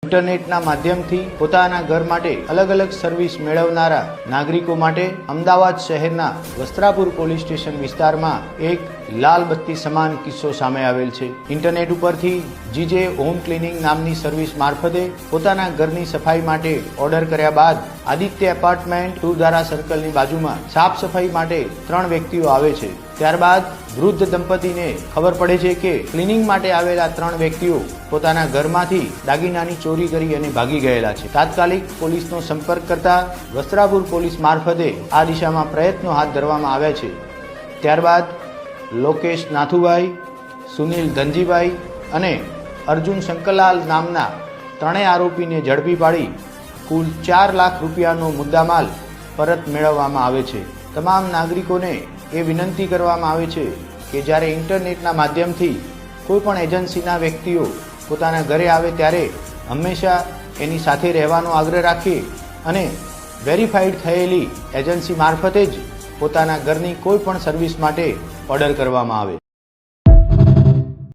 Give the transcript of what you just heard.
ઇન્ટરનેટના માધ્યમથી પોતાના ઘર માટે અલગ અલગ સર્વિસ મેળવનારા નાગરિકો માટે અમદાવાદ શહેરના વસ્ત્રાપુર પોલીસ સ્ટેશન વિસ્તારમાં એક લાલ બત્તી સમાન કિસ્સો સામે આવેલ છે। ઇન્ટરનેટ ઉપરથી જીજે હોમ ક્લિનિંગ નામની સર્વિસ મારફતે પોતાના ઘરની સફાઈ માટે ઓર્ડર કર્યા બાદ આદિત્ય એપાર્ટમેન્ટ 2 ધારા સર્કલની બાજુમાં સાફ સફાઈ માટે 3 વ્યક્તિઓ આવે છે। ત્યારબાદ વૃદ્ધ દંપતીને ખબર પડે છે કે ક્લિનિંગ માટે આવેલા 3 વ્યક્તિઓ પોતાના ઘરમાંથી દાગીનાની ચોરી કરી અને ભાગી ગયેલા છે। તાત્કાલિક પોલીસનો સંપર્ક કરતા વસ્ત્રાપુર પોલીસ મારફતે આ દિશામાં પ્રયત્નો હાથ ધરવામાં આવ્યા છે। ત્યારબાદ લોકેશ નાથુભાઈ, સુનિલ ધનજીભાઈ અને અર્જુન શંકરલાલ નામના 3 આરોપીને ઝડપી પાડી કુલ 4 લાખ રૂપિયાનો મુદ્દામાલ પરત મેળવવામાં આવે છે। તમામ નાગરિકોને એ વિનંતી કરવામાં આવે છે કે જ્યારે ઇન્ટરનેટના માધ્યમથી કોઈ પણ એજન્સીના વ્યક્તિઓ પોતાના ઘરે આવે ત્યારે હંમેશા એની સાથે રહેવાનો આગ્રહ રાખીએ અને વેરીફાઈડ થયેલી એજન્સી મારફતે જ પોતાના ઘરની કોઈ પણ સર્વિસ માટે ઓર્ડર કરવામાં આવે।